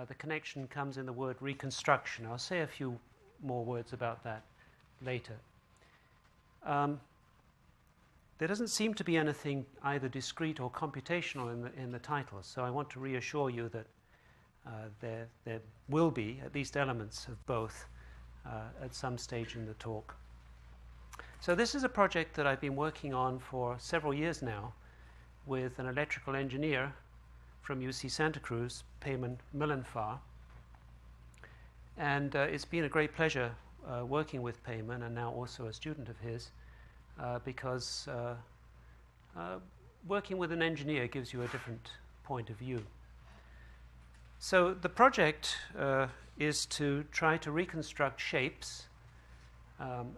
The connection comes in the word reconstruction. I'll say a few more words about that later. There doesn't seem to be anything either discrete or computational in the title, so I want to reassure you that there will be at least elements of both at some stage in the talk. So this is a project that I've been working on for several years now with an electrical engineer from UC Santa Cruz, Payman Millenfarr. And it's been a great pleasure working with Payman, and now also a student of his, because working with an engineer gives you a different point of view. So the project is to try to reconstruct shapes,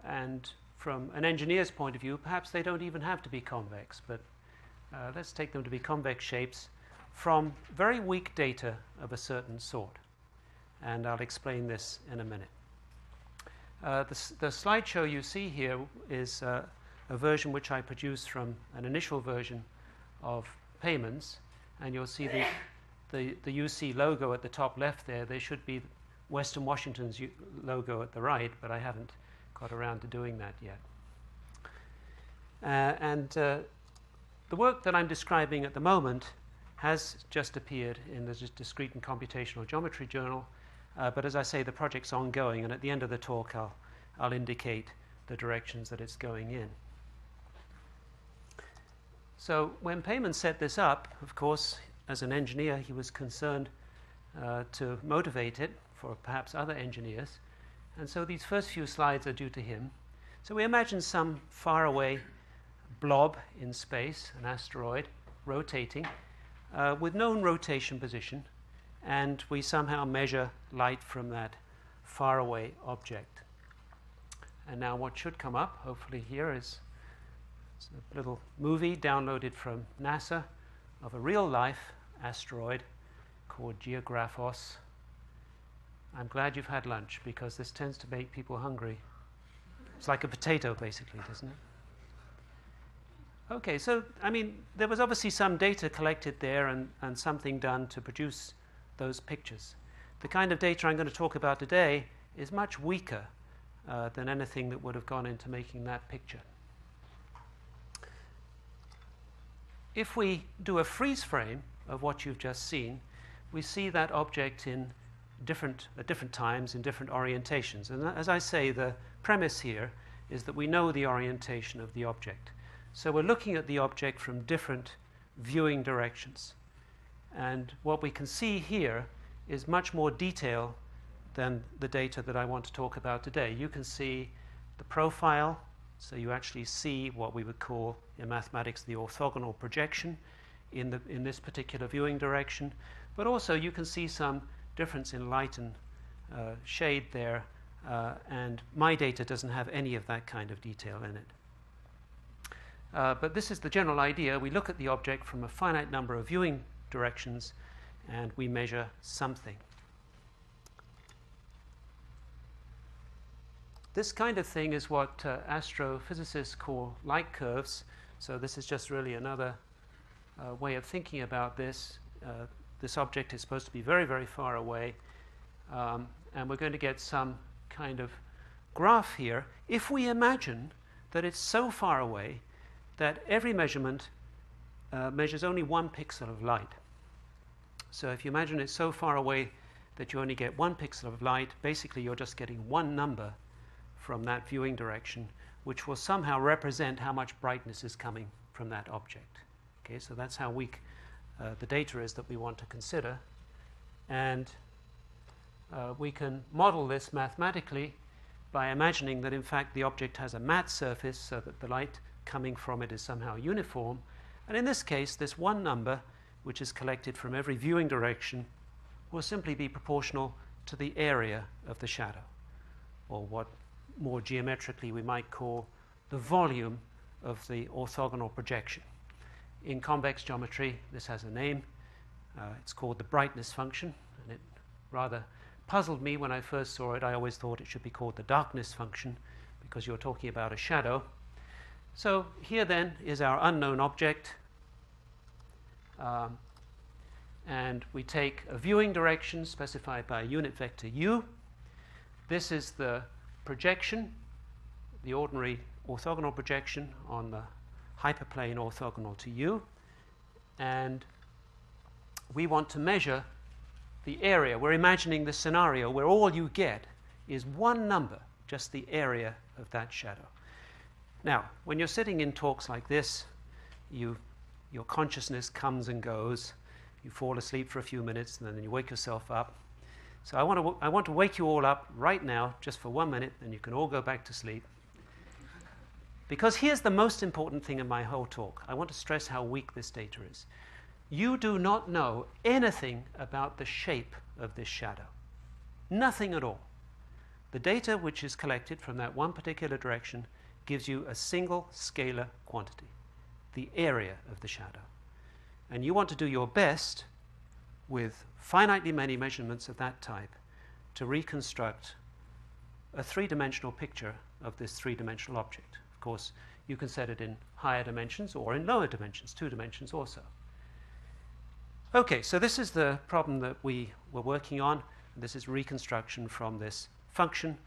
and from an engineer's point of view, perhaps they don't even have to be convex, but let's take them to be convex shapes from very weak data of a certain sort. And I'll explain this in a minute. The slideshow you see here is a version which I produced from an initial version of Payman's, and you'll see the UC logo at the top left there. There should be Western Washington's logo at the right, but I haven't got around to doing that yet. The work that I'm describing at the moment has just appeared in the Discrete and Computational Geometry Journal, but as I say, the project's ongoing, and at the end of the talk I'll indicate the directions that it's going in. So when Payman set this up, of course, as an engineer, he was concerned to motivate it for perhaps other engineers, and so these first few slides are due to him. So we imagine some faraway blob in space, an asteroid, rotating, with known rotation position, and we somehow measure light from that faraway object. And now what should come up, hopefully here, is a little movie downloaded from NASA of a real-life asteroid called Geographos. I'm glad you've had lunch, because this tends to make people hungry. It's like a potato, basically, doesn't it? Okay, so, I mean, there was obviously some data collected there and something done to produce those pictures. The kind of data I'm going to talk about today is much weaker than anything that would have gone into making that picture. If we do a freeze frame of what you've just seen, we see that object at different times in different orientations. And as I say, the premise here is that we know the orientation of the object. So we're looking at the object from different viewing directions. And what we can see here is much more detail than the data that I want to talk about today. You can see the profile, so you actually see what we would call in mathematics the orthogonal projection in this particular viewing direction. But also you can see some difference in light and shade there, and my data doesn't have any of that kind of detail in it. But this is the general idea. We look at the object from a finite number of viewing directions, and we measure something. This kind of thing is what astrophysicists call light curves. So this is just really another way of thinking about this. This object is supposed to be very, very far away, and we're going to get some kind of graph here. If we imagine that it's so far away that every measurement measures only 1 pixel of light. So if you imagine it's so far away that you only get 1 pixel of light, basically you're just getting one number from that viewing direction, which will somehow represent how much brightness is coming from that object. Okay, so that's how weak the data is that we want to consider. And we can model this mathematically by imagining that in fact the object has a matte surface so that the light coming from it is somehow uniform. And in this case, this one number, which is collected from every viewing direction, will simply be proportional to the area of the shadow, or what more geometrically we might call the volume of the orthogonal projection. In convex geometry, this has a name. It's called the brightness function, and it rather puzzled me when I first saw it. I always thought it should be called the darkness function, because you're talking about a shadow. So here then is our unknown object. and we take a viewing direction specified by a unit vector u. This is the projection, the ordinary orthogonal projection on the hyperplane orthogonal to u, and we want to measure the area. We're imagining the scenario where all you get is one number, just the area of that shadow. Now, when you're sitting in talks like this, your consciousness comes and goes. You fall asleep for a few minutes, and then you wake yourself up. So I want to wake you all up right now, just for 1 minute, and you can all go back to sleep. Because here's the most important thing in my whole talk. I want to stress how weak this data is. You do not know anything about the shape of this shadow. Nothing at all. The data which is collected from that one particular direction gives you a single scalar quantity, the area of the shadow. And you want to do your best with finitely many measurements of that type to reconstruct a three-dimensional picture of this three-dimensional object. Of course, you can set it in higher dimensions or in lower dimensions, 2 dimensions also. Okay, so this is the problem that we were working on. This is reconstruction from this function,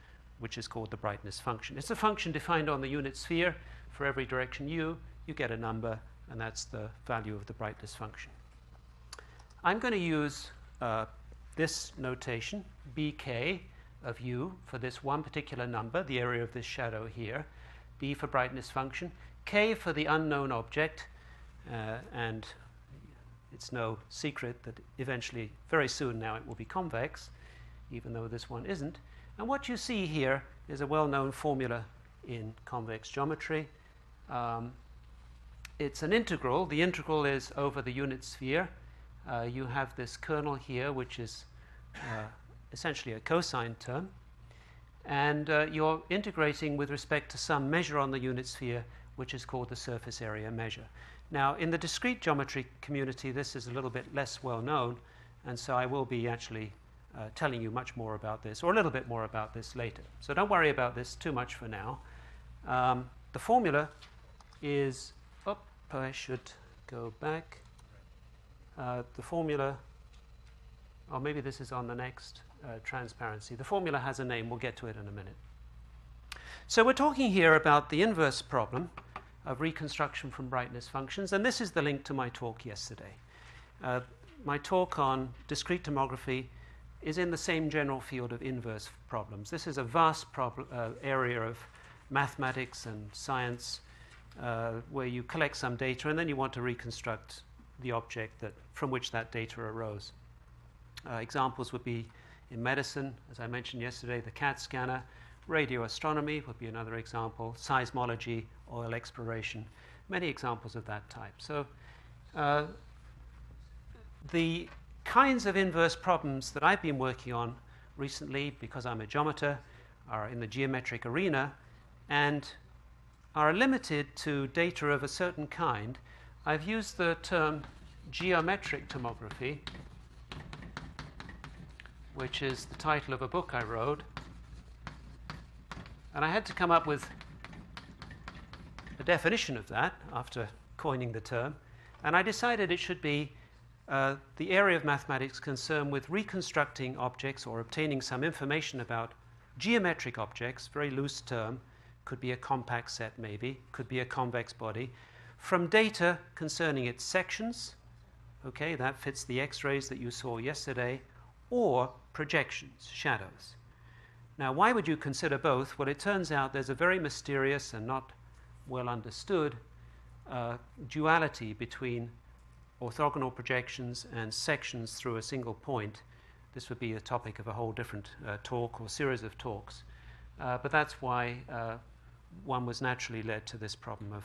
which is called the brightness function. It's a function defined on the unit sphere. For every direction u, you get a number, and that's the value of the brightness function. I'm going to use this notation, bk of u, for this one particular number, the area of this shadow here, b for brightness function, k for the unknown object, and it's no secret that eventually, very soon now, it will be convex, even though this one isn't. And what you see here is a well-known formula in convex geometry. It's an integral. The integral is over the unit sphere. You have this kernel here, which is essentially a cosine term. And you're integrating with respect to some measure on the unit sphere, which is called the surface area measure. Now, in the discrete geometry community, this is a little bit less well known, and so I will be actually telling you much more about this, or a little bit more about this later. So don't worry about this too much for now. The formula is, I should go back. The formula, or maybe this is on the next transparency. The formula has a name. We'll get to it in a minute. So we're talking here about the inverse problem of reconstruction from brightness functions, and this is the link to my talk yesterday. My talk on discrete tomography is in the same general field of inverse problems. This is a vast area of mathematics and science where you collect some data and then you want to reconstruct the object from which that data arose. Examples would be in medicine, as I mentioned yesterday, the CAT scanner. Radio astronomy would be another example. Seismology, oil exploration, many examples of that type. So the kinds of inverse problems that I've been working on recently, because I'm a geometer, are in the geometric arena and are limited to data of a certain kind. I've used the term geometric tomography, which is the title of a book I wrote. And I had to come up with a definition of that after coining the term. And I decided it should be the area of mathematics concerned with reconstructing objects or obtaining some information about geometric objects, very loose term, could be a compact set maybe, could be a convex body, from data concerning its sections, okay, that fits the X-rays that you saw yesterday, or projections, shadows. Now, why would you consider both? Well, it turns out there's a very mysterious and not well understood duality between orthogonal projections and sections through a single point. This would be the topic of a whole different talk or series of talks. But that's why one was naturally led to this problem of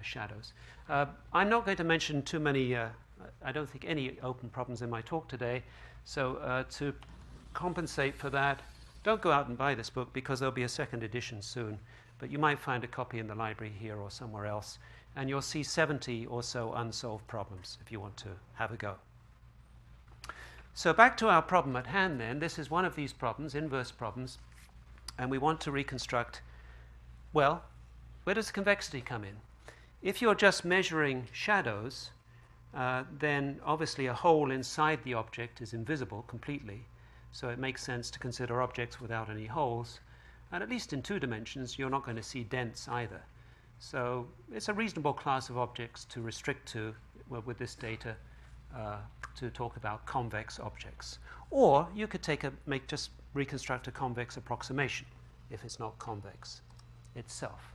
shadows. I'm not going to mention too many, I don't think any open problems in my talk today. So to compensate for that, don't go out and buy this book because there'll be a second edition soon. But you might find a copy in the library here or somewhere else. And you'll see 70 or so unsolved problems if you want to have a go. So back to our problem at hand then. This is one of these problems, inverse problems. And we want to reconstruct, well, where does convexity come in? If you're just measuring shadows, then obviously a hole inside the object is invisible completely. So it makes sense to consider objects without any holes. And at least in 2 dimensions, you're not going to see dents either. So it's a reasonable class of objects to restrict to, well, with this data, to talk about convex objects. Or you could just reconstruct a convex approximation if it's not convex itself.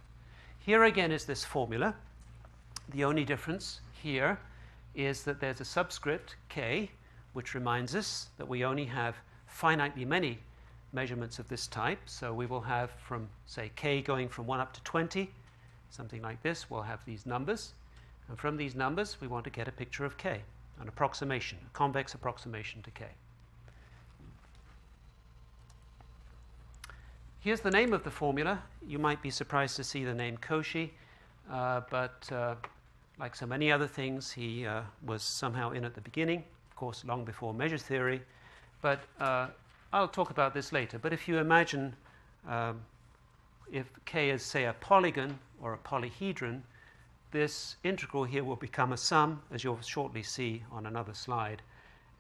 Here again is this formula. The only difference here is that there's a subscript k, which reminds us that we only have finitely many measurements of this type. So we will have from, say, k going from 1 up to 20, something like this. We'll have these numbers. And from these numbers, we want to get a picture of k, an approximation, a convex approximation to k. Here's the name of the formula. You might be surprised to see the name Cauchy, but like so many other things, he was somehow in at the beginning, of course, long before measure theory. But I'll talk about this later. But if you imagine if k is, say, a polygon or a polyhedron, this integral here will become a sum, as you'll shortly see on another slide.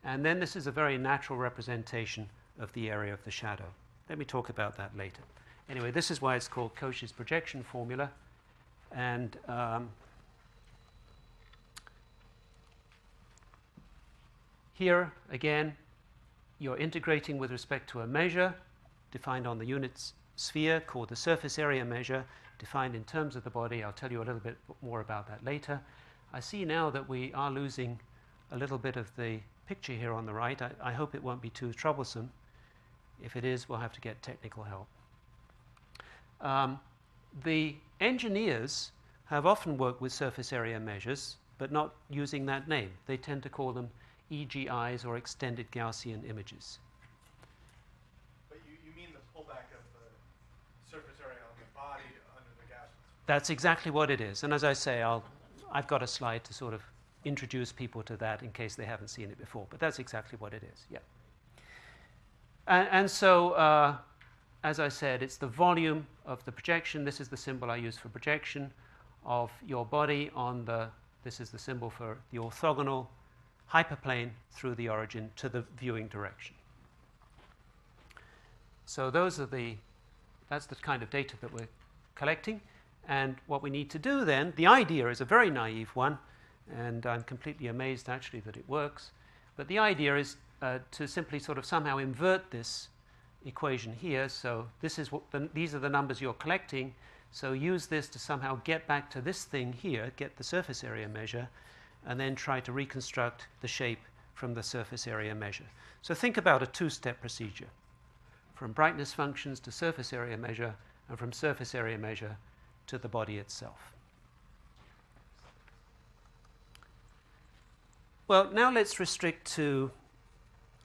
And then this is a very natural representation of the area of the shadow. Let me talk about that later. Anyway, this is why it's called Cauchy's projection formula. And here, again, you're integrating with respect to a measure defined on the unit sphere called the surface area measure, defined in terms of the body. I'll tell you a little bit more about that later. I see now that we are losing a little bit of the picture here on the right. I hope it won't be too troublesome. If it is, we'll have to get technical help. The engineers have often worked with surface area measures, but not using that name. They tend to call them EGIs, or extended Gaussian images. But you mean the pullback of the surface area on the body under the Gaussian? That's exactly what it is. And as I say, I've got a slide to sort of introduce people to that in case they haven't seen it before. But that's exactly what it is, yeah. And so, as I said, it's the volume of the projection. This is the symbol I use for projection of your body on the, this is the symbol for the orthogonal hyperplane through the origin to the viewing direction. So that's the kind of data that we're collecting. And what we need to do then, the idea is a very naive one, and I'm completely amazed actually that it works. But the idea is to simply sort of somehow invert this equation here. So this is these are the numbers you're collecting. So use this to somehow get back to this thing here, get the surface area measure, and then try to reconstruct the shape from the surface area measure. So think about a 2-step procedure, from brightness functions to surface area measure, and from surface area measure to the body itself. Well, now let's restrict to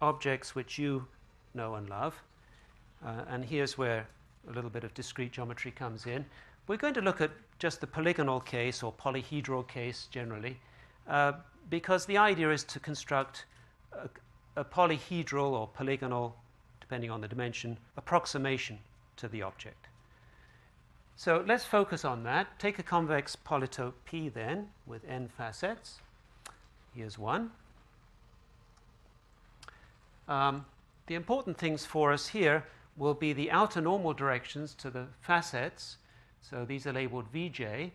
objects which you know and love. And here's where a little bit of discrete geometry comes in. We're going to look at just the polygonal case or polyhedral case generally, because the idea is to construct a polyhedral or polygonal, depending on the dimension, approximation to the object. So let's focus on that. Take a convex polytope P then with n facets. Here's one. The important things for us here will be the outer normal directions to the facets. So these are labeled Vj.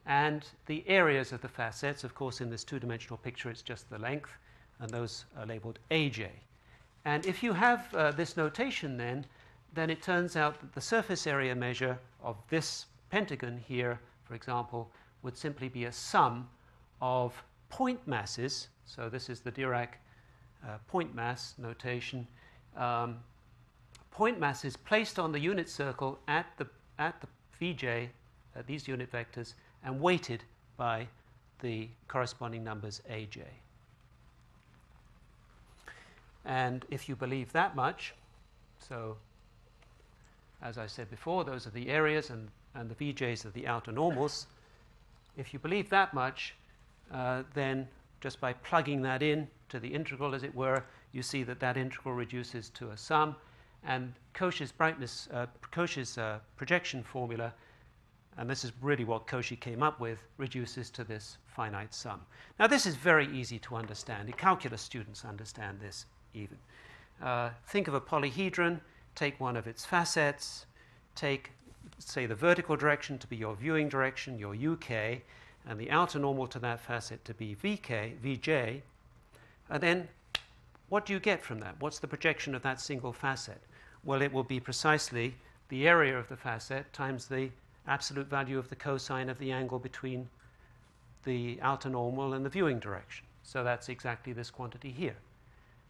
And the areas of the facets. Of course, in this 2-dimensional picture, it's just the length. And those are labeled Aj. And if you have this notation then it turns out that the surface area measure of this pentagon here, for example, would simply be a sum of point masses. So this is the Dirac point mass notation. Point masses placed on the unit circle at the Vj, at these unit vectors, and weighted by the corresponding numbers Aj. And if you believe that much, so as I said before, those are the areas and the Vj's are the outer normals. If you believe that much, then just by plugging that in to the integral, as it were, you see that that integral reduces to a sum. And Cauchy's projection formula and this is really what Cauchy came up with, reduces to this finite sum. Now, this is very easy to understand. Calculus students understand this even. Think of a polyhedron, take one of its facets, take, say, the vertical direction to be your viewing direction, your UK, and the outer normal to that facet to be Vj, and then what do you get from that? What's the projection of that single facet? Well, it will be precisely the area of the facet times the absolute value of the cosine of the angle between the outer normal and the viewing direction. So that's exactly this quantity here.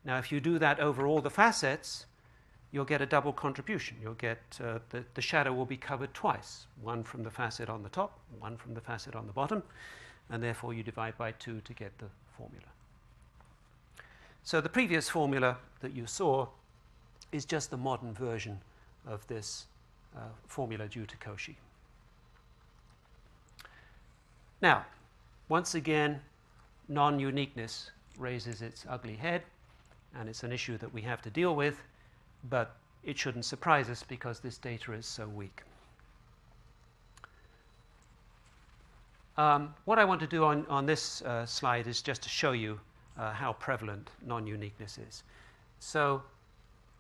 Now, if you do that over all the facets, you'll get a double contribution. You'll get the shadow will be covered twice, one from the facet on the top, one from the facet on the bottom, and therefore you divide by 2 to get the formula. So the previous formula that you saw is just the modern version of this formula due to Cauchy. Now, once again, non-uniqueness raises its ugly head, and it's an issue that we have to deal with, but it shouldn't surprise us because this data is so weak. What I want to do on this slide is just to show you how prevalent non-uniqueness is. So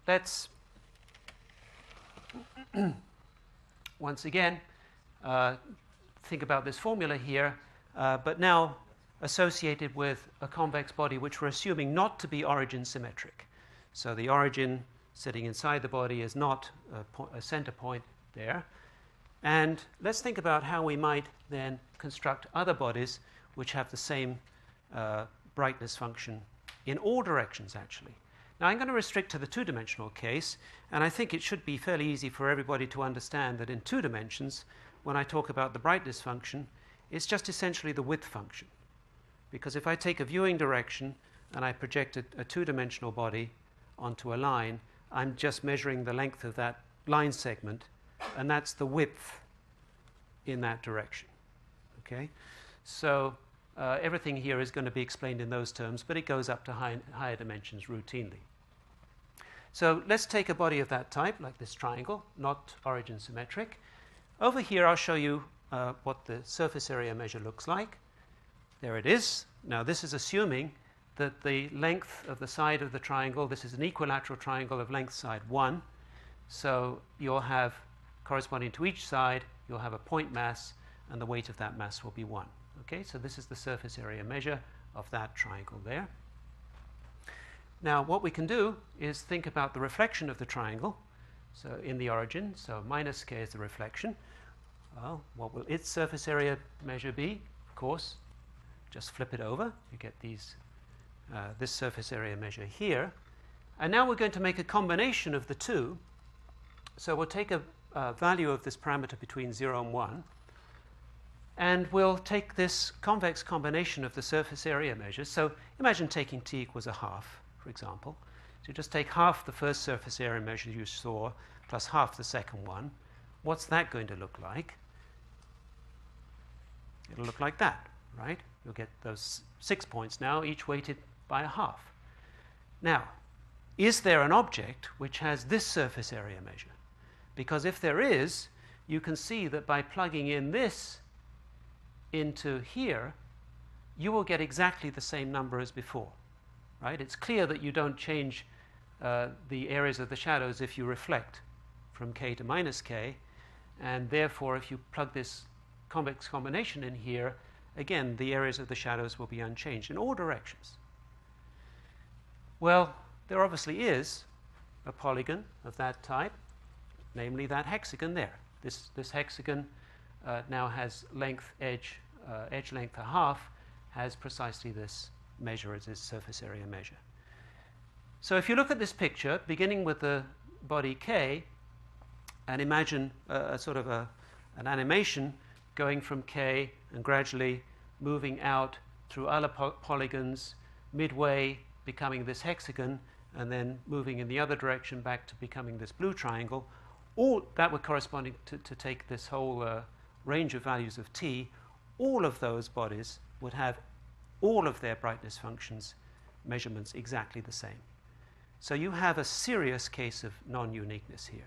let's once again think about this formula here, but now associated with a convex body which we're assuming not to be origin symmetric. So the origin sitting inside the body is not a center point there. And let's think about how we might then construct other bodies which have the same brightness function in all directions, actually. Now, I'm going to restrict to the two-dimensional case, and I think it should be fairly easy for everybody to understand that in 2 dimensions, when I talk about the brightness function, it's just essentially the width function. Because if I take a viewing direction and I project a 2-dimensional body onto a line, I'm just measuring the length of that line segment, and that's the width in that direction. Okay? So everything here is going to be explained in those terms, but it goes up to higher dimensions routinely. So let's take a body of that type, like this triangle, not origin symmetric. Over here, I'll show you what the surface area measure looks like. There it is. Now, this is assuming that the length of the side of the triangle, this is an equilateral triangle of length side 1. So you'll have, corresponding to each side, you'll have a point mass, and the weight of that mass will be 1. Okay, so this is the surface area measure of that triangle there. Now, what we can do is think about the reflection of the triangle, so in the origin, so minus k is the reflection. Well, what will its surface area measure be? Of course, just flip it over. You get these, this surface area measure here. And now we're going to make a combination of the two. So we'll take a value of this parameter between 0 and 1. And we'll take this convex combination of the surface area measures. So imagine taking t equals a half, for example. So you just take half the first surface area measure you saw plus half the second one. What's that going to look like? It'll look like that, right? You'll get those 6 points now, each weighted by a half. Now, is there an object which has this surface area measure? Because if there is, you can see that by plugging in this into here, you will get exactly the same number as before, right? It's clear that you don't change the areas of the shadows if you reflect from k to minus k, and therefore if you plug this convex combination in here, again, the areas of the shadows will be unchanged in all directions. Well, there obviously is a polygon of that type, namely that hexagon there. This hexagon now has length edge length a half, has precisely this measure as its surface area measure. So if you look at this picture, beginning with the body K, and imagine a sort of an animation going from K and gradually moving out through other polygons, midway becoming this hexagon, and then moving in the other direction back to becoming this blue triangle, all that would correspond to take this whole range of values of t. All of those bodies would have all of their brightness functions measurements exactly the same. So you have a serious case of non-uniqueness here.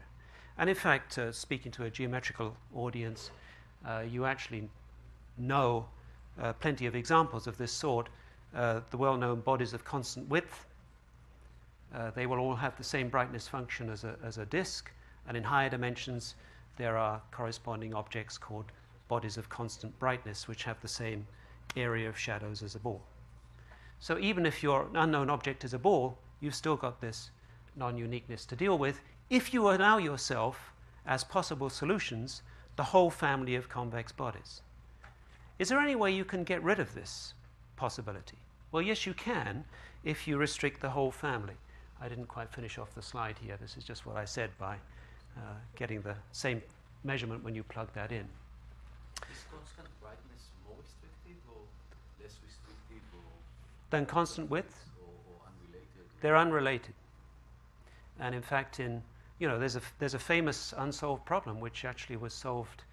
And in fact, speaking to a geometrical audience, You actually know plenty of examples of this sort. The well-known bodies of constant width, they will all have the same brightness function as a disk, and in higher dimensions there are corresponding objects called bodies of constant brightness, which have the same area of shadows as a ball. So even if your unknown object is a ball, you've still got this non-uniqueness to deal with if you allow yourself, as possible solutions, the whole family of convex bodies. Is there any way you can get rid of this possibility? Well, yes, you can if you restrict the whole family. I didn't quite finish off the slide here. This is just what I said by getting the same measurement when you plug that in. Is constant brightness more restrictive or less restrictive than constant width? Or unrelated? They're unrelated. And in fact, there's a famous unsolved problem which actually was solved,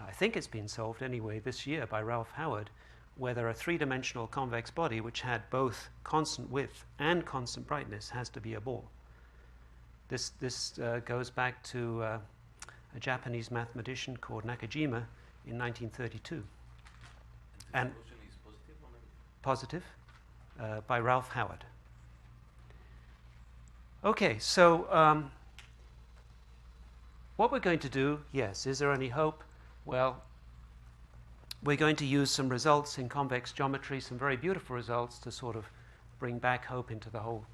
I think it's been solved anyway this year by Ralph Howard, where there are three-dimensional convex body which had both constant width and constant brightness has to be a ball. This goes back to a Japanese mathematician called Nakajima in 1932. And the solution is positive or negative? Positive, by Ralph Howard. Okay, so what we're going to do, yes, is there any hope? Well, we're going to use some results in convex geometry, some very beautiful results to sort of bring back hope into the whole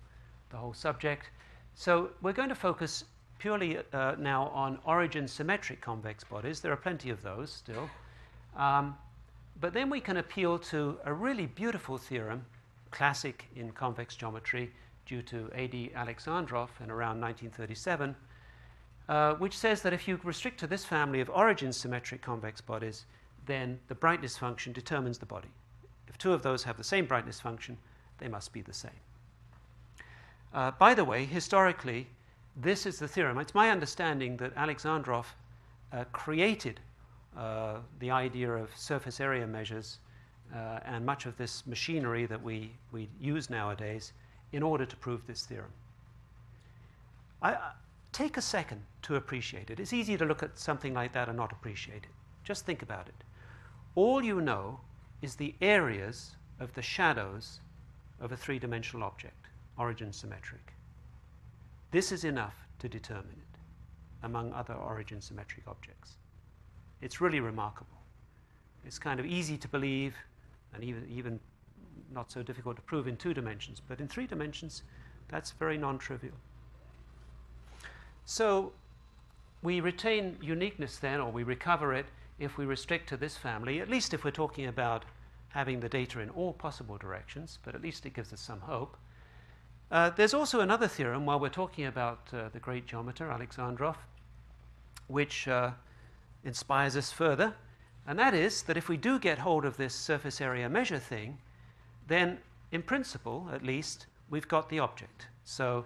subject. So we're going to focus purely now on origin symmetric convex bodies. There are plenty of those still. But then we can appeal to a really beautiful theorem, classic in convex geometry, due to A.D. Alexandrov in around 1937, which says that if you restrict to this family of origin symmetric convex bodies, then the brightness function determines the body. If two of those have the same brightness function, they must be the same. By the way, historically, this is the theorem. It's my understanding that Alexandrov created the idea of surface area measures and much of this machinery that we use nowadays in order to prove this theorem. Take a second to appreciate it. It's easy to look at something like that and not appreciate it. Just think about it. All you know is the areas of the shadows of a three-dimensional object, origin symmetric. This is enough to determine it among other origin symmetric objects. It's really remarkable. It's kind of easy to believe and even not so difficult to prove in 2 dimensions, but in 3 dimensions, that's very non-trivial. So we retain uniqueness then, or we recover it, if we restrict to this family, at least if we're talking about having the data in all possible directions, but at least it gives us some hope. There's also another theorem, while we're talking about the great geometer, Alexandrov, which inspires us further, and that is that if we do get hold of this surface area measure thing, then in principle, at least, we've got the object. So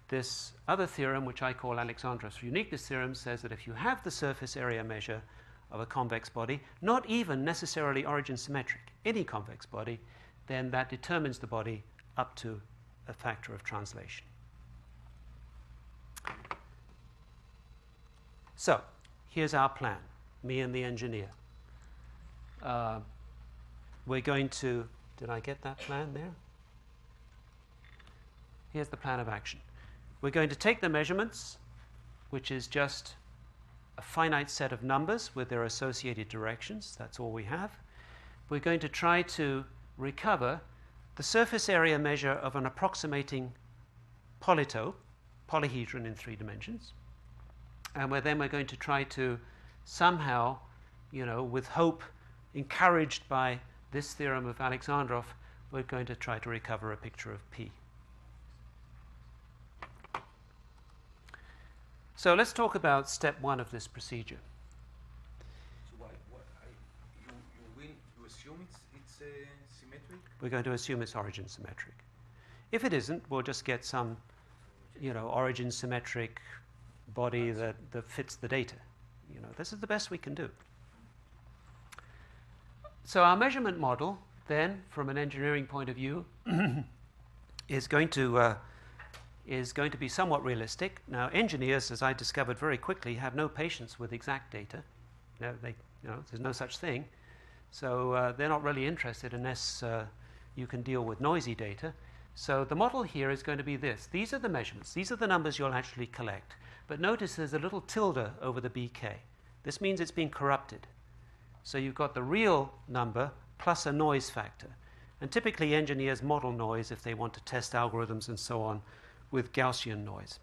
this other theorem, which I call Alexandrov's uniqueness theorem, says that if you have the surface area measure of a convex body, not even necessarily origin symmetric, any convex body, then that determines the body up to a factor of translation. So here's our plan, me and the engineer. We're going to, did I get that plan there? Here's the plan of action. We're going to take the measurements, which is just a finite set of numbers with their associated directions. That's all we have. We're going to try to recover the surface area measure of an approximating polytope, polyhedron in 3 dimensions. And we're going to try to somehow, with hope, encouraged by this theorem of Alexandrov, we're going to try to recover a picture of P. So let's talk about step 1 of this procedure. So you assume it's symmetric? We're going to assume it's origin symmetric. If it isn't, we'll just get some, origin symmetric body that fits the data. This is the best we can do. So our measurement model, then, from an engineering point of view, is going to be somewhat realistic. Now, engineers, as I discovered very quickly, have no patience with exact data. There's no such thing. So they're not really interested unless you can deal with noisy data. So the model here is going to be this. These are the measurements. These are the numbers you'll actually collect. But notice there's a little tilde over the BK. This means it's been corrupted. So you've got the real number plus a noise factor. And typically engineers model noise if they want to test algorithms and so on with Gaussian noise.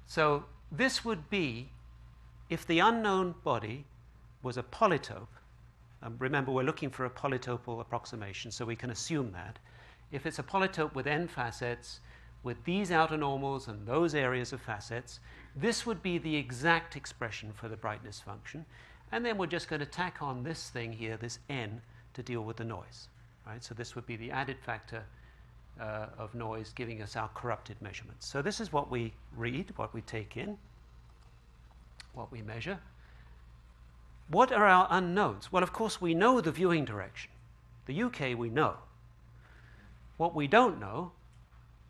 So this would be if the unknown body was a polytope. Remember, we're looking for a polytopal approximation, so we can assume that. If it's a polytope with n facets, with these outer normals and those areas of facets, this would be the exact expression for the brightness function. And then we're just going to tack on this thing here, this n, to deal with the noise. Right? So this would be the added factor of noise giving us our corrupted measurements. So this is what we read, what we take in, what we measure. What are our unknowns? Well, of course, we know the viewing direction. The UK we know. What we don't know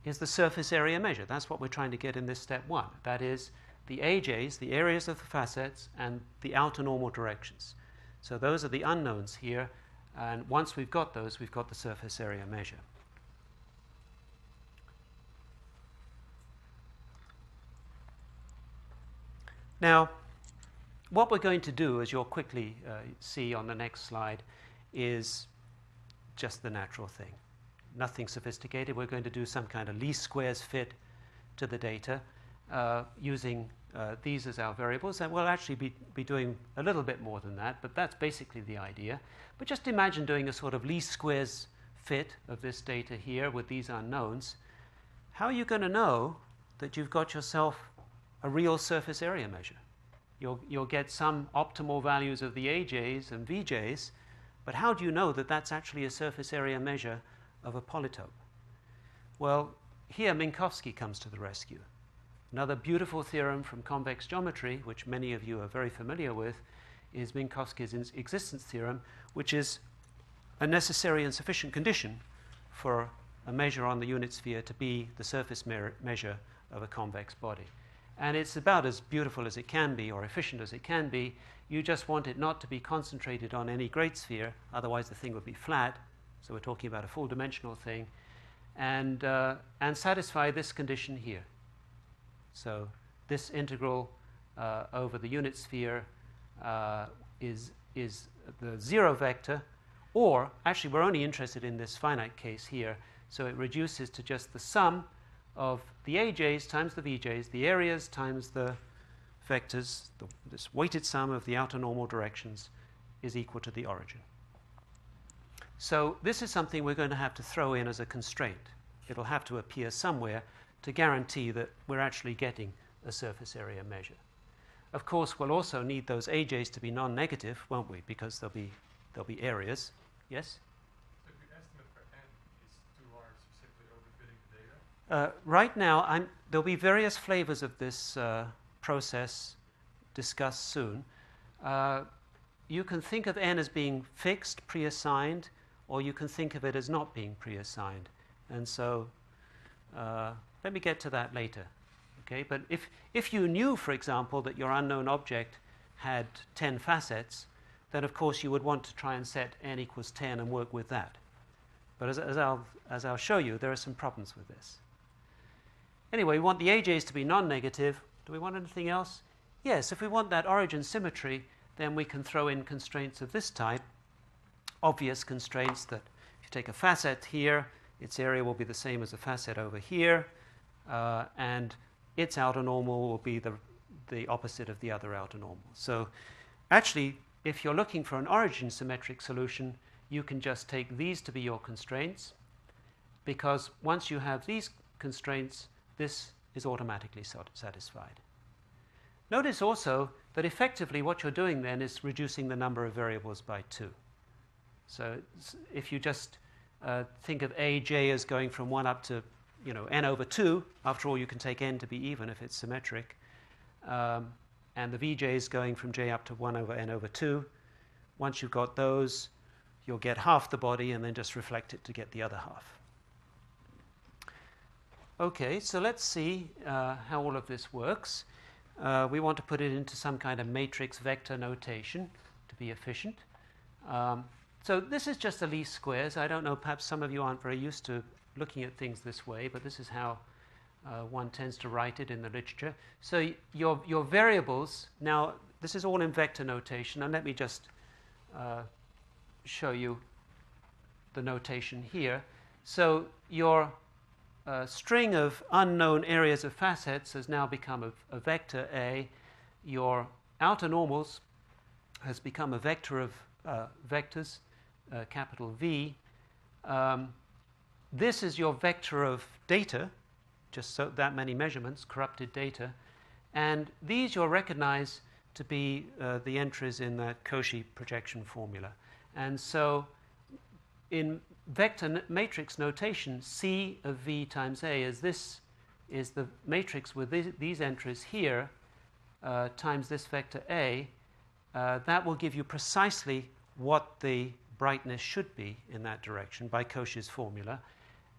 is the surface area measure. That's what we're trying to get in this step 1. That is the AJs, the areas of the facets, and the outer normal directions. So those are the unknowns here. And once we've got those, we've got the surface area measure. Now, what we're going to do, as you'll quickly see on the next slide, is just the natural thing. Nothing sophisticated. We're going to do some kind of least squares fit to the data using these as our variables. And we'll actually be doing a little bit more than that, but that's basically the idea. But just imagine doing a sort of least squares fit of this data here with these unknowns. How are you going to know that you've got yourself a real surface area measure? You'll get some optimal values of the AJs and VJs, but how do you know that that's actually a surface area measure of a polytope? Well, here Minkowski comes to the rescue. Another beautiful theorem from convex geometry, which many of you are very familiar with, is Minkowski's existence theorem, which is a necessary and sufficient condition for a measure on the unit sphere to be the surface measure of a convex body. And it's about as beautiful as it can be, or efficient as it can be. You just want it not to be concentrated on any great sphere, otherwise the thing would be flat. So we're talking about a full dimensional thing, and satisfy this condition here. So this integral over the unit sphere is the zero vector, or actually we're only interested in this finite case here, so it reduces to just the sum of the AJs times the VJs, the areas times the vectors, this weighted sum of the outer normal directions is equal to the origin. So this is something we're going to have to throw in as a constraint. It'll have to appear somewhere to guarantee that we're actually getting a surface area measure. Of course, we'll also need those AJs to be non-negative, won't we? Because there'll be areas. Yes? So if the estimate for n is too large, you're simply overfitting the data? Right now, there'll be various flavors of this process discussed soon. You can think of n as being fixed, pre-assigned, or you can think of it as not being pre-assigned. And so let me get to that later. Okay? But if you knew, for example, that your unknown object had 10 facets, then of course you would want to try and set n equals 10 and work with that. But as I'll show you, there are some problems with this. Anyway, we want the AJs to be non-negative. Do we want anything else? Yes, if we want that origin symmetry, then we can throw in constraints of this type, obvious constraints that if you take a facet here, its area will be the same as a facet over here, and its outer normal will be the opposite of the other outer normal. So actually, if you're looking for an origin symmetric solution, you can just take these to be your constraints, because once you have these constraints, this is automatically satisfied. Notice also that effectively what you're doing then is reducing the number of variables by 2. So if you just think of AJ as going from 1 up to n over 2, after all you can take n to be even if it's symmetric, and the VJ is going from j up to 1 over n over 2. Once you've got those, you'll get half the body and then just reflect it to get the other half. Okay, so let's see how all of this works. we want to put it into some kind of matrix vector notation to be efficient. So this is just the least squares. I don't know, perhaps some of you aren't very used to looking at things this way, but this is how one tends to write it in the literature. So your variables, now this is all in vector notation, and let me just show you the notation here. So your string of unknown areas of facets has now become a vector A. Your outer normals has become a vector of vectors, capital V. This is your vector of data, just so that many measurements, corrupted data. And these you'll recognize to be the entries in that Cauchy projection formula. And so in vector matrix notation, C of V times A, as this is the matrix with these entries here times this vector A, that will give you precisely what the brightness should be in that direction by Cauchy's formula.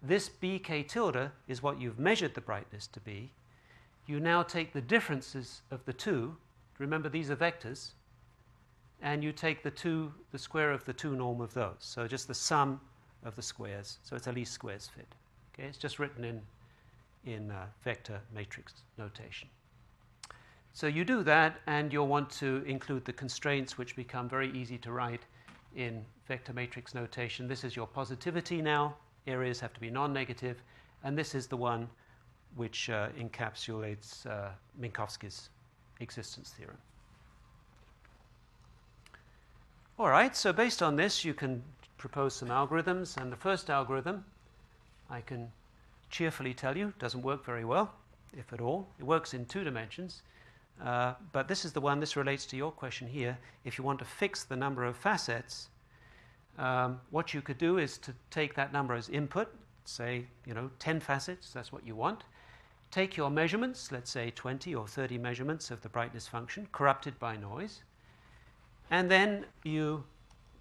This bk tilde is what you've measured the brightness to be. You now take the differences of the two. Remember, these are vectors. And you take the square of the two norm of those. So just the sum of the squares. So it's a least squares fit. Okay, it's just written in vector matrix notation. So you do that, and you'll want to include the constraints, which become very easy to write in vector matrix notation. This is your positivity now. Areas have to be non-negative. And this is the one which encapsulates Minkowski's existence theorem. All right, so based on this, you can propose some algorithms. And the first algorithm, I can cheerfully tell you, doesn't work very well, if at all. It works in 2 dimensions. But this is the one, this relates to your question here. If you want to fix the number of facets, what you could do is to take that number as input, say, 10 facets, that's what you want. Take your measurements, let's say 20 or 30 measurements of the brightness function, corrupted by noise. And then you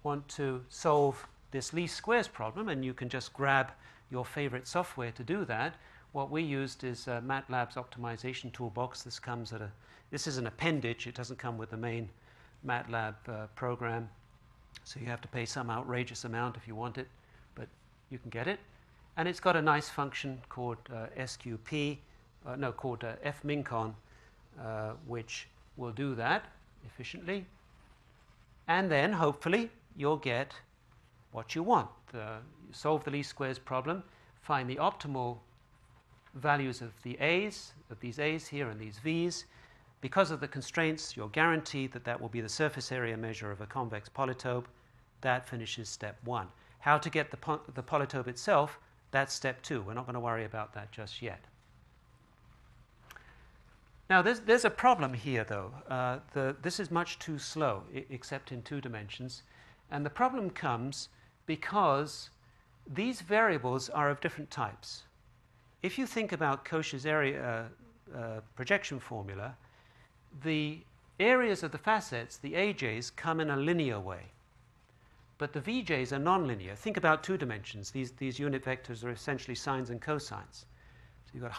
want to solve this least squares problem, and you can just grab your favorite software to do that. What we used is MATLAB's optimization toolbox. This is an appendage. It doesn't come with the main MATLAB program. So you have to pay some outrageous amount if you want it, but you can get it. And it's got a nice function called called fmincon, which will do that efficiently. And then, hopefully, you'll get what you want. You solve the least squares problem, find the optimal values of the A's, of these A's here and these V's. Because of the constraints, you're guaranteed that that will be the surface area measure of a convex polytope. That finishes step 1. How to get the polytope itself, that's step 2. We're not going to worry about that just yet. Now, there's a problem here, though. This is much too slow, except in 2 dimensions. And the problem comes because these variables are of different types. If you think about Cauchy's area projection formula, the areas of the facets, the AJs, come in a linear way. But the VJs are nonlinear. Think about 2 dimensions. These unit vectors are essentially sines and cosines. So you've got a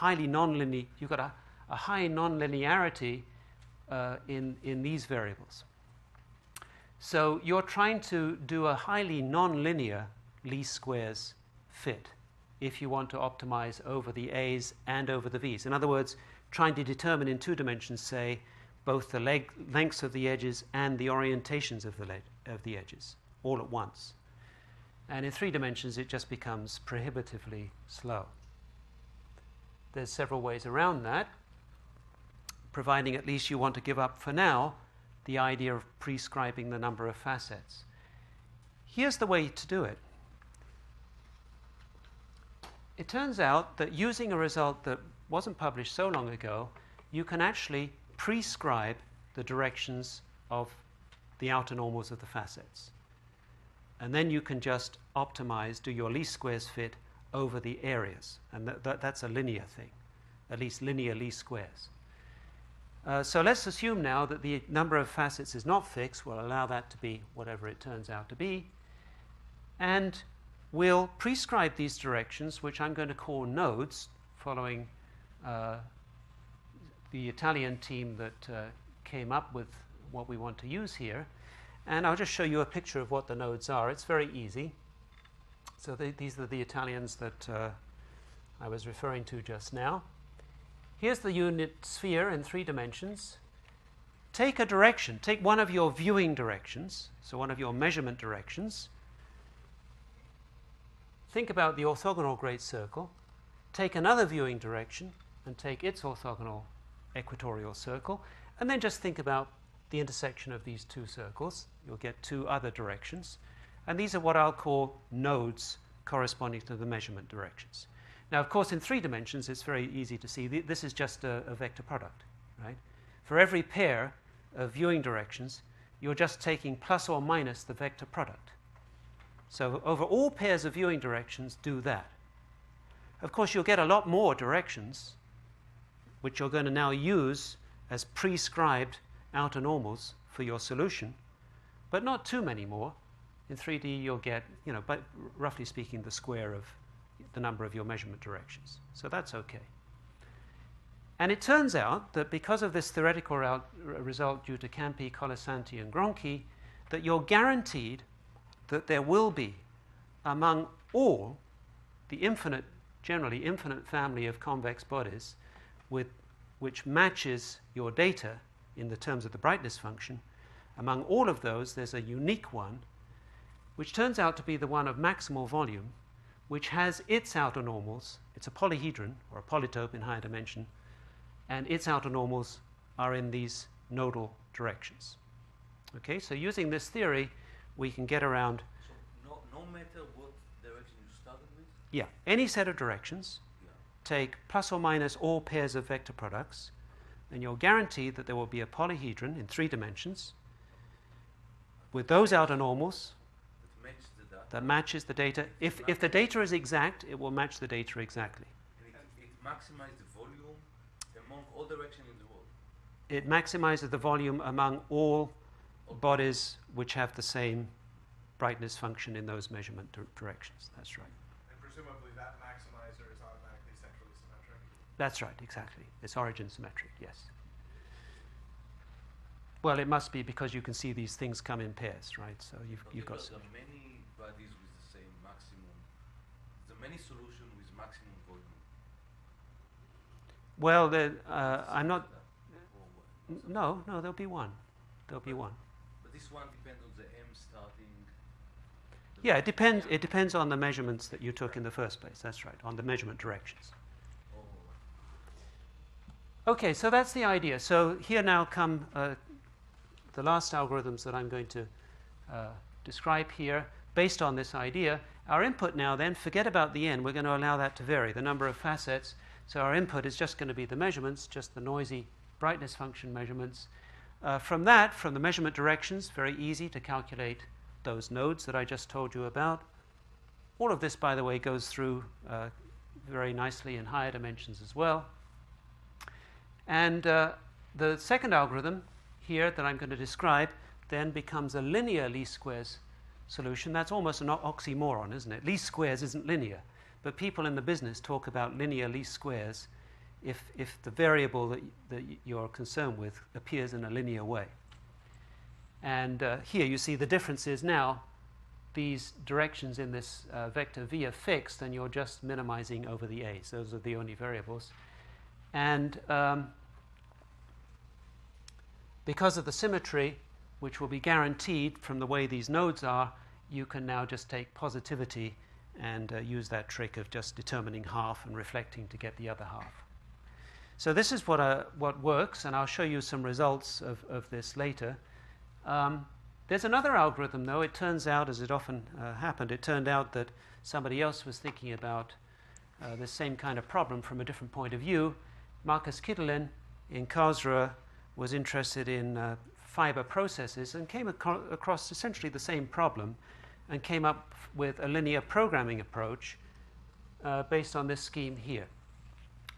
high nonlinearity in these variables. So you're trying to do a highly nonlinear least squares fit if you want to optimize over the A's and over the V's. In other words, trying to determine in 2 dimensions, say, both the lengths of the edges and the orientations of the edges all at once. And in 3 dimensions, it just becomes prohibitively slow. There's several ways around that, providing at least you want to give up for now the idea of prescribing the number of facets. Here's the way to do it. It turns out that using a result that wasn't published so long ago, you can actually prescribe the directions of the outer normals of the facets. And then you can just optimize, do your least squares fit over the areas. And that's a linear thing, at least linear least squares. So let's assume now that the number of facets is not fixed. We'll allow that to be whatever it turns out to be. And we'll prescribe these directions, which I'm going to call nodes, following the Italian team that came up with what we want to use here. And I'll just show you a picture of what the nodes are. It's very easy. So these are the Italians that I was referring to just now. Here's the unit sphere in 3 dimensions. Take a direction. Take one of your viewing directions, so one of your measurement directions. Think about the orthogonal great circle. Take another viewing direction and take its orthogonal equatorial circle. And then just think about the intersection of these 2 circles. You'll get 2 other directions. And these are what I'll call nodes corresponding to the measurement directions. Now, of course, in 3 dimensions, it's very easy to see. This is just a vector product, right? For every pair of viewing directions, you're just taking plus or minus the vector product. So over all pairs of viewing directions, do that. Of course, you'll get a lot more directions, which you're going to now use as prescribed outer normals for your solution, but not too many more. In 3D, you'll get, but roughly speaking, the square of the number of your measurement directions. So that's okay. And it turns out that because of this theoretical result due to Campi, Colasanti, and Gronchi, that you're guaranteed that there will be, among all the generally infinite family of convex bodies which matches your data in the terms of the brightness function, among all of those, there's a unique one, which turns out to be the one of maximal volume, which has its outer normals. It's a polyhedron, or a polytope in higher dimension, and its outer normals are in these nodal directions. Okay, so using this theory, we can get around. So no matter what direction you started with? Yeah, any set of directions, take plus or minus all pairs of vector products, then you're guaranteed that there will be a polyhedron in 3 dimensions with those outer normals that matches the data. If the data is exact, it will match the data exactly. And it maximizes the volume among all directions in the world. It maximizes the volume among all bodies which have the same brightness function in those measurement directions. That's right. And presumably that maximizer is automatically centrally symmetric? That's right, exactly. It's origin symmetric, yes. Well, it must be because you can see these things come in pairs, right? So you've got there are many bodies with the same maximum. There are many solutions with maximum volume. Well, I'm not. No, there'll be one. There'll be one. But this one depends on the M starting. Yeah, it depends. It depends on the measurements that you took in the first place. That's right, on the measurement directions. Okay, so that's the idea. So here now come the last algorithms that I'm going to describe here based on this idea. Our input now then, forget about the n. We're going to allow that to vary, the number of facets. So our input is just going to be the measurements, just the noisy brightness function measurements. From the measurement directions, very easy to calculate those nodes that I just told you about. All of this, by the way, goes through very nicely in higher dimensions as well. And the second algorithm here that I'm going to describe then becomes a linear least squares solution. That's almost an oxymoron, isn't it? Least squares isn't linear, but people in the business talk about linear least squares if the variable that you're concerned with appears in a linear way. And here you see the difference is now these directions in this vector v are fixed, and you're just minimizing over the a's. Those are the only variables. And because of the symmetry, which will be guaranteed from the way these nodes are, you can now just take positivity and use that trick of just determining half and reflecting to get the other half. So this is what works, and I'll show you some results of this later. There's another algorithm, though. It turns out, as it often happened, it turned out that somebody else was thinking about this same kind of problem from a different point of view. Markus Kittelin in Karlsruhe was interested in fiber processes and came across essentially the same problem and came up with a linear programming approach based on this scheme here.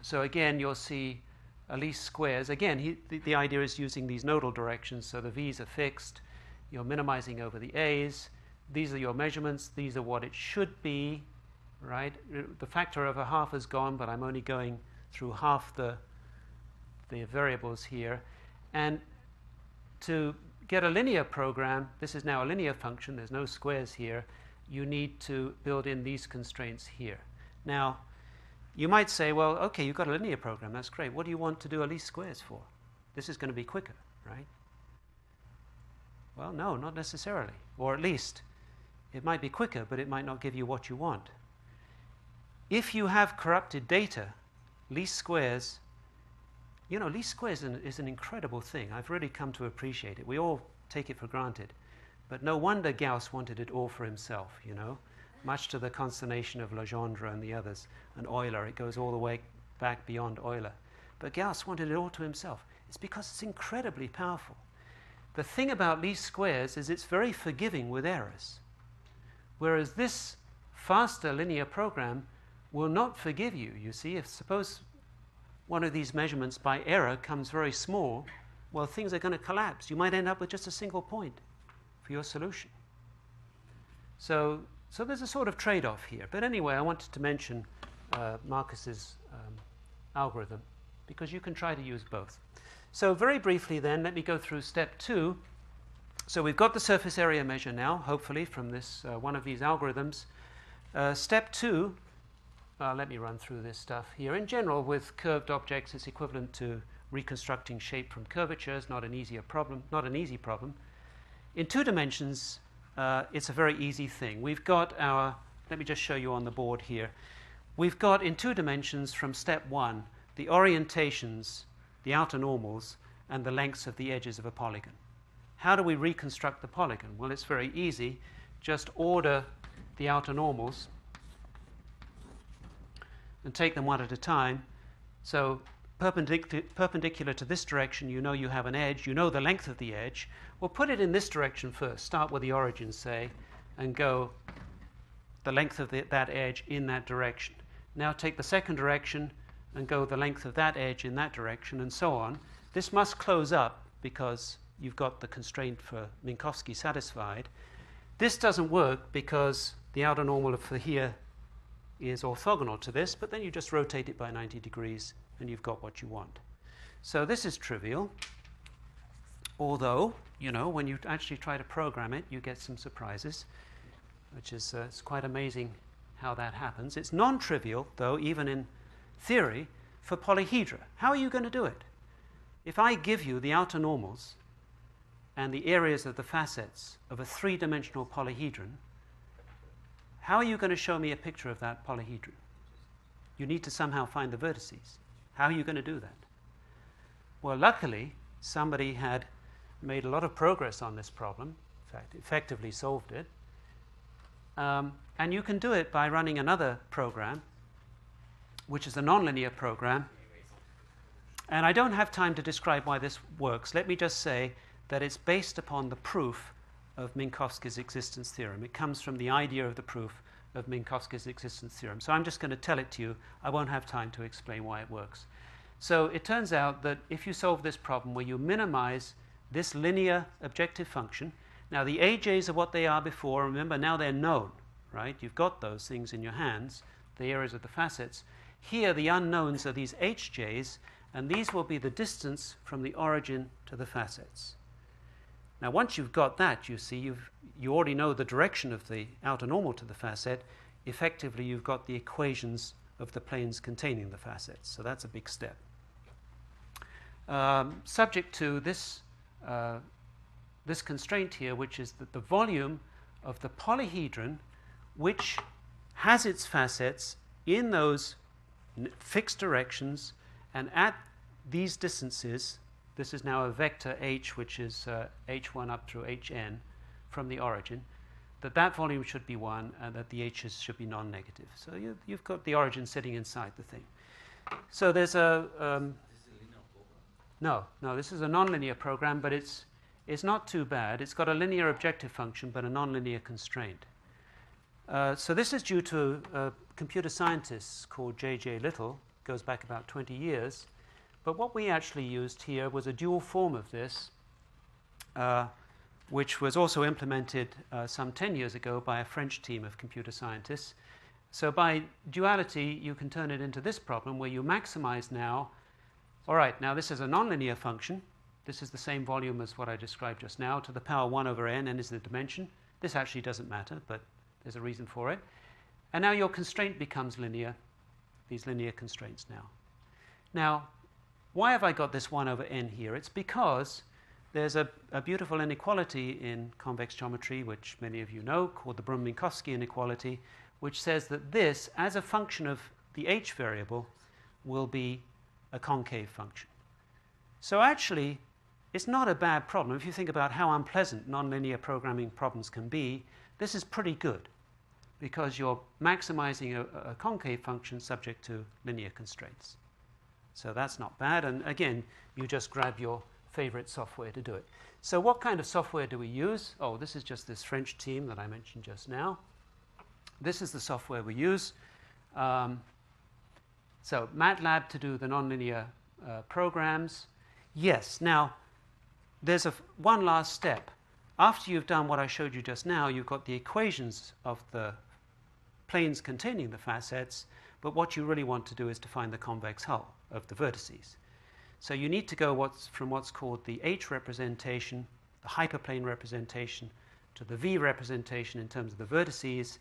So again, you'll see a least squares. Again, the idea is using these nodal directions, so the v's are fixed. You're minimizing over the a's. These are your measurements. These are what it should be, right? The factor over half is gone, but I'm only going through half the the variables here. And to get a linear program, this is now a linear function, there's no squares here, you need to build in these constraints here. Now, you might say, well, okay, you've got a linear program, that's great. What do you want to do a least squares for? This is going to be quicker, right? Well, no, not necessarily. Or at least, it might be quicker, but it might not give you what you want. If you have corrupted data, least squares, you know, least squares is an incredible thing. I've really come to appreciate it. We all take it for granted. But no wonder Gauss wanted it all for himself, you know, much to the consternation of Legendre and the others, and Euler. It goes all the way back beyond Euler. But Gauss wanted it all to himself. It's because it's incredibly powerful. The thing about least squares is it's very forgiving with errors, whereas this faster linear program will not forgive you. You see, if suppose one of these measurements by error comes very small, well, things are going to collapse. You might end up with just a single point for your solution. So there's a sort of trade-off here. But anyway, I wanted to mention Marcus's algorithm, because you can try to use both. So very briefly then, let me go through step 2. So we've got the surface area measure now, hopefully, from this one of these algorithms. Step 2, let me run through this stuff here. In general, with curved objects, it's equivalent to reconstructing shape from curvature. It's not an easy problem. In 2 dimensions, it's a very easy thing. We've got our, let me just show you on the board here. We've got in 2 dimensions from step 1, the orientations, the outer normals, and the lengths of the edges of a polygon. How do we reconstruct the polygon? Well, it's very easy. Just order the outer normals and take them one at a time. So perpendicular to this direction, you know you have an edge. You know the length of the edge. Well, put it in this direction first. Start with the origin, say, and go the length of that edge in that direction. Now take the second direction and go the length of that edge in that direction, and so on. This must close up because you've got the constraint for Minkowski satisfied. This doesn't work because the outer normal for here is orthogonal to this, but then you just rotate it by 90 degrees and you've got what you want. So this is trivial, although, you know, when you actually try to program it, you get some surprises, which is it's quite amazing how that happens. It's non-trivial, though, even in theory, for polyhedra. How are you going to do it? If I give you the outer normals and the areas of the facets of a 3-dimensional polyhedron, how are you going to show me a picture of that polyhedron? You need to somehow find the vertices. How are you going to do that? Well, luckily, somebody had made a lot of progress on this problem, in fact, effectively solved it. And you can do it by running another program, which is a nonlinear program. And I don't have time to describe why this works. Let me just say that it's based upon the proof of Minkowski's existence theorem. It comes from the idea of the proof of Minkowski's existence theorem. So I'm just going to tell it to you. I won't have time to explain why it works. So it turns out that if you solve this problem where you minimize this linear objective function, now the AJs are what they are before. Remember, now they're known, right? You've got those things in your hands, the areas of the facets. Here, the unknowns are these HJs, and these will be the distance from the origin to the facets. Now, once you've got that, you see, you already know the direction of the outer normal to the facet. Effectively, you've got the equations of the planes containing the facets. So that's a big step. Subject to this, this constraint here, which is that the volume of the polyhedron, which has its facets in those fixed directions, and at these distances, this is now a vector h, which is h1 up through hn from the origin, that volume should be 1 and that the h's should be non-negative. So you've got the origin sitting inside the thing. So there's a... This is a linear program? No, this is a nonlinear program, but it's not too bad. It's got a linear objective function, but a nonlinear constraint. So this is due to a computer scientist called J.J. Little. Goes back about 20 years. But what we actually used here was a dual form of this, which was also implemented some 10 years ago by a French team of computer scientists. So by duality, you can turn it into this problem where you maximize now All right, now this is a nonlinear function. This is the same volume as what I described just now, to the power 1 over n. N is the dimension. This actually doesn't matter, but there's a reason for it. And now your constraint becomes linear, these linear constraints now. Now, why have I got this 1 over n here? It's because there's a beautiful inequality in convex geometry, which many of you know, called the Brun-Minkowski inequality, which says that this, as a function of the h variable, will be a concave function. So actually, it's not a bad problem. If you think about how unpleasant nonlinear programming problems can be, this is pretty good, because you're maximizing a concave function subject to linear constraints. So that's not bad. And again, you just grab your favorite software to do it. So what kind of software do we use? Oh, this is just this French team that I mentioned just now. This is the software we use. So MATLAB to do the nonlinear programs. Yes. Now, there's one last step. After you've done what I showed you just now, you've got the equations of the planes containing the facets, but what you really want to do is to find the convex hull of the vertices. So you need to go from what's called the H representation, the hyperplane representation, to the V representation in terms of the vertices,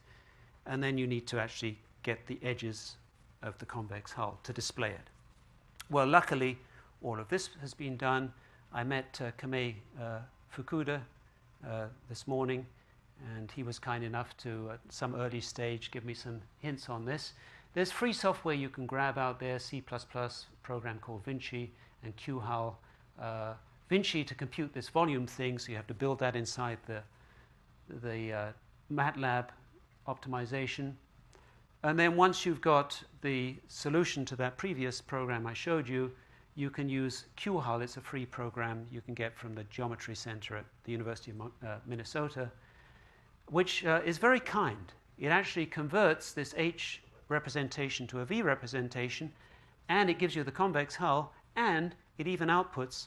and then you need to actually get the edges of the convex hull to display it. Well, luckily, all of this has been done. I met Kamei Fukuda this morning, and he was kind enough to, at some early stage, give me some hints on this. There's free software you can grab out there, C++, program called Vinci, and QHull. Vinci to compute this volume thing, so you have to build that inside the MATLAB optimization. And then once you've got the solution to that previous program I showed you, you can use QHull. It's a free program you can get from the Geometry Center at the University of Minnesota, which is very kind. It actually converts this H representation to a V representation, and it gives you the convex hull, and it even outputs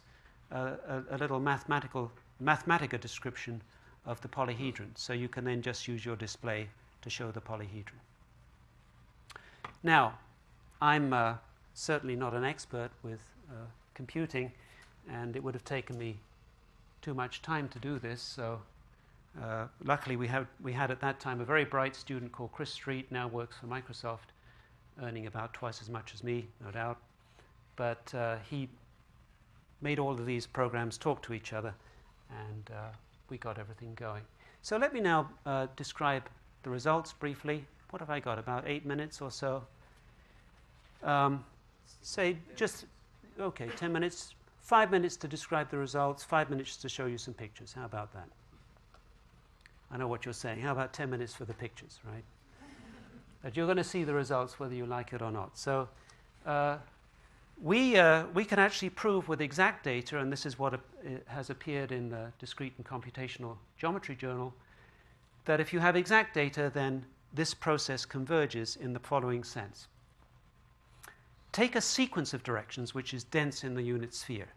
a little Mathematica description of the polyhedron. So you can then just use your display to show the polyhedron. Now, I'm certainly not an expert with computing, and it would have taken me too much time to do this. So luckily, we had at that time a very bright student called Chris Street, now works for Microsoft, earning about twice as much as me, no doubt. But he made all of these programs talk to each other, and we got everything going. So let me now describe the results briefly. What have I got? About 8 minutes or so. Say just, okay, 10 minutes. 5 minutes to describe the results, 5 minutes to show you some pictures. How about that? I know what you're saying. How about 10 minutes for the pictures, right? But you're going to see the results whether you like it or not. So we can actually prove with exact data, and this is what has appeared in the Discrete and Computational Geometry Journal, that if you have exact data, then this process converges in the following sense. Take a sequence of directions which is dense in the unit sphere.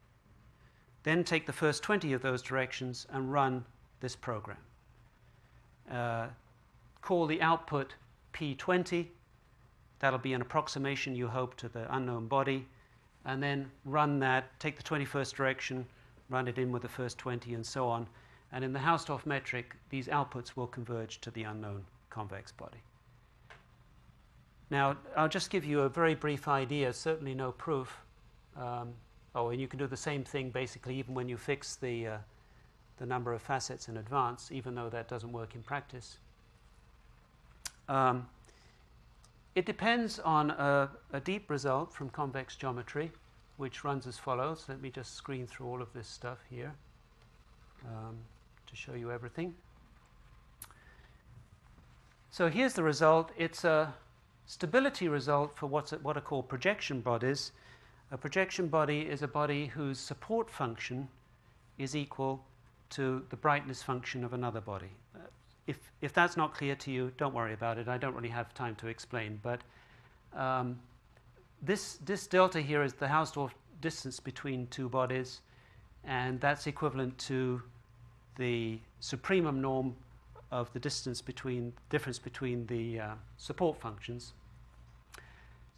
Then take the first 20 of those directions and run this program. Call the output P20. That'll be an approximation, you hope, to the unknown body. And then run that, take the 21st direction, run it in with the first 20, and so on. And in the Hausdorff metric, these outputs will converge to the unknown convex body. Now, I'll just give you a very brief idea, certainly no proof. Oh, and you can do the same thing, basically, even when you fix the number of facets in advance, even though that doesn't work in practice. It depends on a deep result from convex geometry, which runs as follows. Let me just screen through all of this stuff here to show you everything. So here's the result. It's a stability result for what are called projection bodies. A projection body is a body whose support function is equal to the brightness function of another body. If that's not clear to you, don't worry about it. I don't really have time to explain. But this delta here is the Hausdorff distance between two bodies, and that's equivalent to the supremum norm of the difference between the support functions.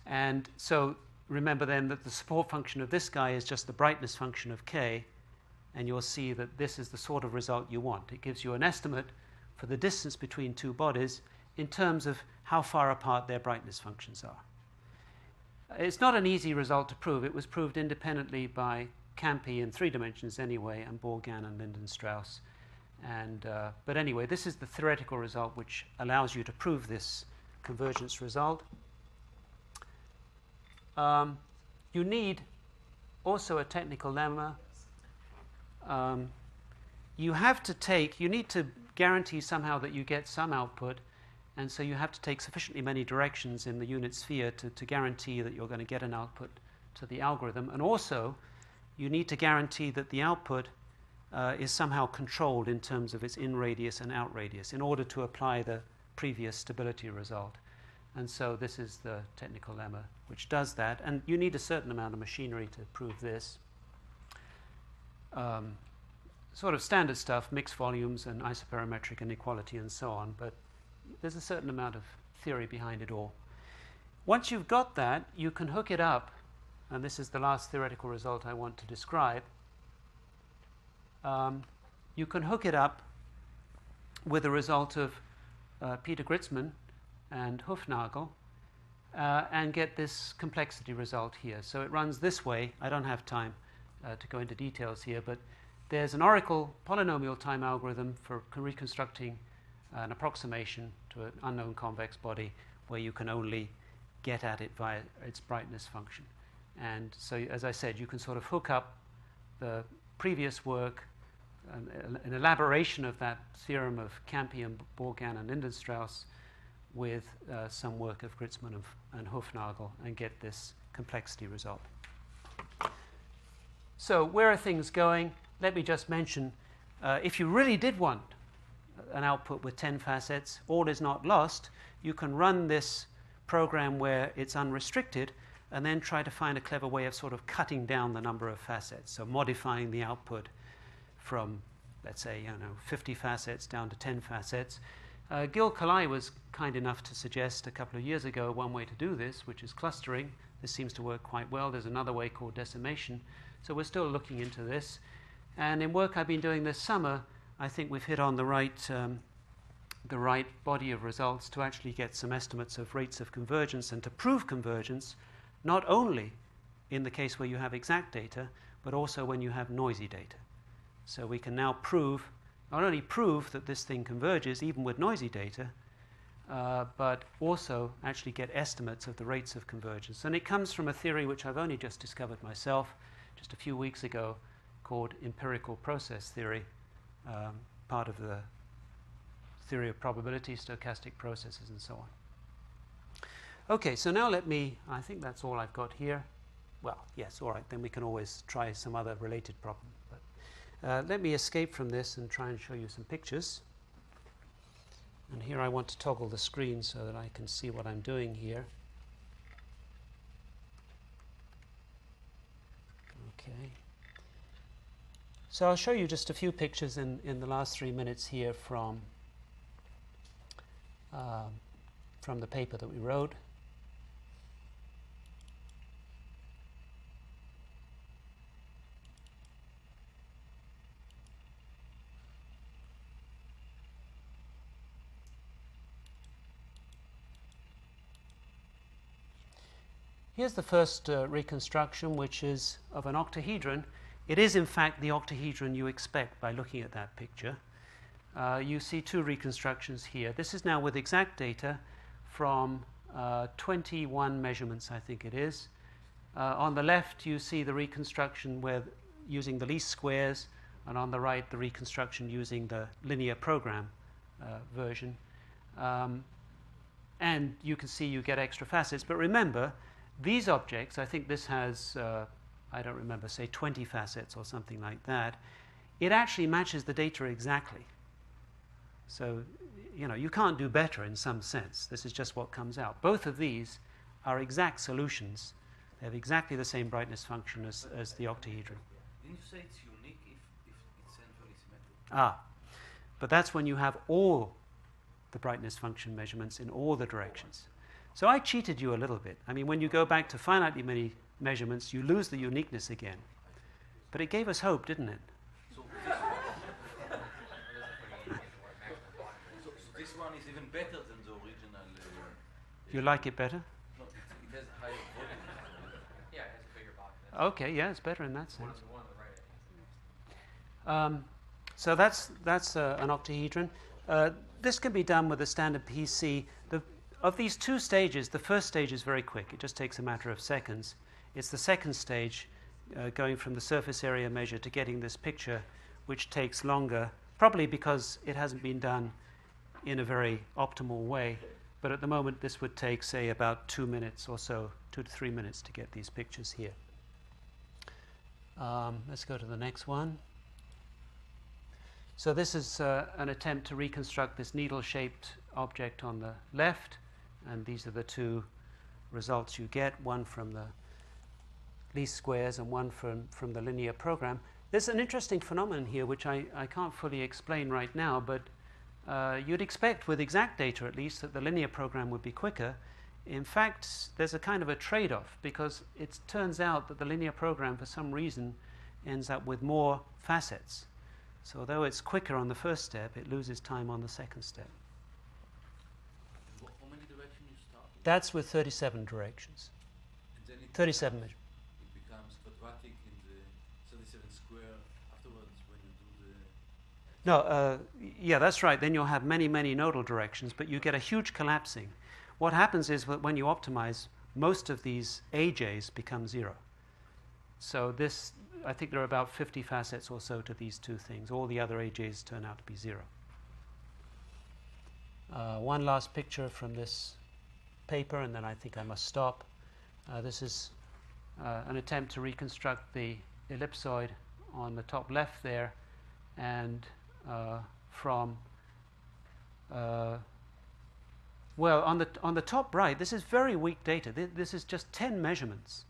And so remember then that the support function of this guy is just the brightness function of k, and you'll see that this is the sort of result you want. It gives you an estimate for the distance between two bodies in terms of how far apart their brightness functions are. It's not an easy result to prove. It was proved independently by Campi in 3 dimensions anyway, and Bourgain and Lindenstrauss. But anyway, this is the theoretical result which allows you to prove this convergence result. You need also a technical lemma. You need to guarantee somehow that you get some output, and so you have to take sufficiently many directions in the unit sphere to guarantee that you're going to get an output to the algorithm. And also, you need to guarantee that the output is somehow controlled in terms of its in radius and out radius in order to apply the previous stability result. And so this is the technical lemma which does that. And you need a certain amount of machinery to prove this. Sort of standard stuff, mixed volumes and isoperimetric inequality and so on, but there's a certain amount of theory behind it all. Once you've got that, you can hook it up, and this is the last theoretical result I want to describe. You can hook it up with a result of Peter Gritzmann and Hufnagel and get this complexity result here. So it runs this way. I don't have time to go into details here, but there's an oracle polynomial time algorithm for reconstructing an approximation to an unknown convex body where you can only get at it via its brightness function. And so, as I said, you can sort of hook up the previous work, an elaboration of that theorem of Campi and Bourgain and Lindenstrauss with some work of Gritzmann and Hufnagel and get this complexity result. So where are things going? Let me just mention, if you really did want an output with 10 facets, all is not lost. You can run this program where it's unrestricted and then try to find a clever way of sort of cutting down the number of facets, so modifying the output from, let's say, 50 facets down to 10 facets. Gil Kalai was kind enough to suggest a couple of years ago one way to do this, which is clustering. This seems to work quite well. There's another way called decimation. So we're still looking into this. And in work I've been doing this summer, I think we've hit on the right body of results to actually get some estimates of rates of convergence and to prove convergence, not only in the case where you have exact data, but also when you have noisy data. So we can now not only prove that this thing converges even with noisy data, but also actually get estimates of the rates of convergence. And it comes from a theory which I've only just discovered myself just a few weeks ago, called empirical process theory, part of the theory of probability, stochastic processes, and so on. Okay, so now I think that's all I've got here. Well, yes, all right, then we can always try some other related problem. But let me escape from this and try and show you some pictures. And here I want to toggle the screen so that I can see what I'm doing here. Okay. So I'll show you just a few pictures in the last 3 minutes here from the paper that we wrote. Here's the first reconstruction, which is of an octahedron. It is, in fact, the octahedron you expect by looking at that picture. You see 2 reconstructions here. This is now with exact data from 21 measurements, I think it is. On the left, you see the reconstruction using the least squares, and on the right, the reconstruction using the linear program version. And you can see you get extra facets. But remember, these objects, I think this has, I don't remember, say 20 facets or something like that. It actually matches the data exactly. So, you can't do better in some sense. This is just what comes out. Both of these are exact solutions. They have exactly the same brightness function as the octahedron. Didn't you say it's unique if it's centrally symmetric? But that's when you have all the brightness function measurements in all the directions. So I cheated you a little bit. I mean, when you go back to finitely many measurements, you lose the uniqueness again. But it gave us hope, didn't it? So this one is even better than the original. You like it better? No, it has higher volume. Yeah, it has a bigger body. Okay, yeah, it's better in that sense. One on the right. So that's an octahedron. This can be done with a standard PC. Of these two stages, the first stage is very quick. It just takes a matter of seconds. It's the second stage, going from the surface area measure to getting this picture, which takes longer, probably because it hasn't been done in a very optimal way. But at the moment, this would take, say, about 2 minutes or so, 2 to 3 minutes to get these pictures here. Let's go to the next one. So this is an attempt to reconstruct this needle-shaped object on the left, and these are the two results you get, one from the least squares and one from the linear program. There's an interesting phenomenon here which I can't fully explain right now, but you'd expect with exact data at least that the linear program would be quicker. In fact, there's a kind of a trade-off, because it turns out that the linear program for some reason ends up with more facets. So although it's quicker on the first step, it loses time on the second step. How many directions you start with? That's with 37 directions. And then it 37 becomes, it becomes quadratic in the 37 square afterwards when you do the... No, yeah, that's right. Then you'll have many, many nodal directions, but you get a huge collapsing. What happens is that when you optimize, most of these AJs become 0. So this, I think there are about 50 facets or so to these two things. All the other AJs turn out to be 0. One last picture from this paper, and then I think I must stop. This is an attempt to reconstruct the ellipsoid on the top left there, and from well, on the top right, this is very weak data. This is just 10 measurements.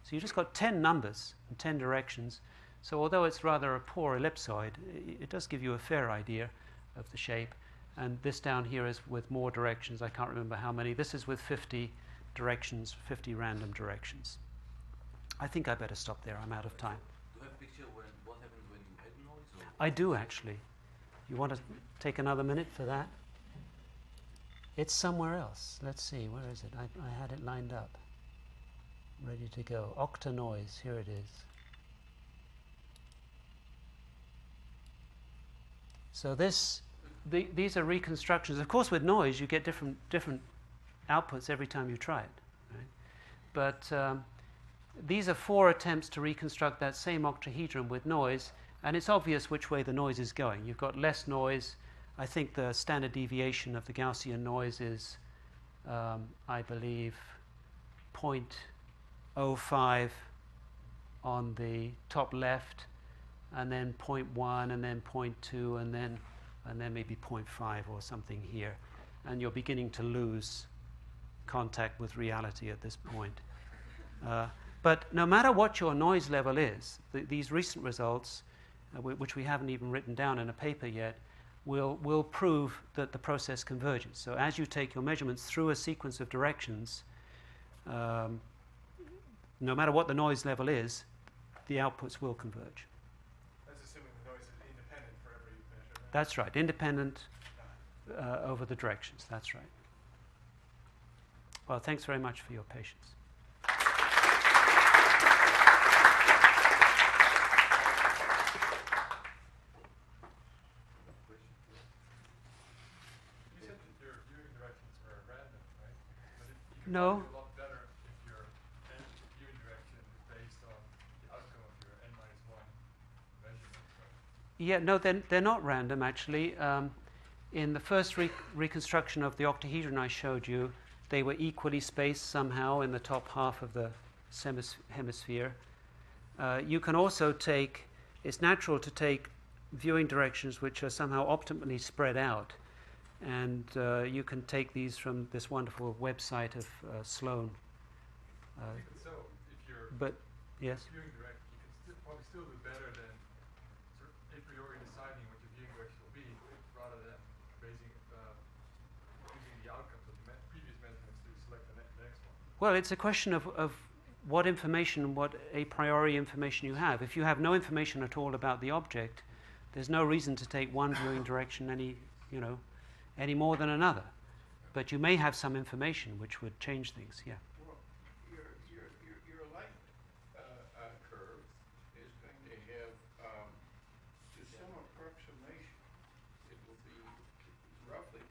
So you just got 10 numbers in 10 directions. So although it's rather a poor ellipsoid, it does give you a fair idea of the shape. And this down here is with more directions. I can't remember how many. This is with 50 directions, 50 random directions. I think I better stop there. I'm out of time. Do you have a picture what happens when you add noise? Or? I do, actually. You want to take another minute for that? It's somewhere else. Let's see. Where is it? I had it lined up. Ready to go. Octa noise. Here it is. So these are reconstructions. Of course, with noise, you get different outputs every time you try it. Right? But these are 4 attempts to reconstruct that same octahedron with noise, and it's obvious which way the noise is going. You've got less noise. I think the standard deviation of the Gaussian noise is, I believe, 0.05 on the top left, and then 0.1, and then 0.2, and then maybe 0.5 or something here. And you're beginning to lose contact with reality at this point. But no matter what your noise level is, these recent results, which we haven't even written down in a paper yet, will prove that the process converges. So as you take your measurements through a sequence of directions, no matter what the noise level is, the outputs will converge. That's assuming the noise is independent for every measurement. That's right, independent over the directions. That's right. Well, thanks very much for your patience. You said that your viewing directions were random, right? But you No. can do a lot better if your viewing direction is based on the outcome of your n-1 measurement. Right? Yeah, no, they're not random, actually. In the first reconstruction of the octahedron I showed you, they were equally spaced somehow in the top half of the hemisphere. You can also take, it's natural to take viewing directions which are somehow optimally spread out. And you can take these from this wonderful website of Sloan. So if you're Yes? viewing direct, you can probably still do better than sort of a priori deciding what your viewing direction will be, rather than using the outcomes of the previous measurements to select the Well, it's a question of what information, what a priori information you have. If you have no information at all about the object, there's no reason to take one viewing direction any more than another. But you may have some information which would change things. Yeah. Well, your light curve is going to have, to some approximation, it will be roughly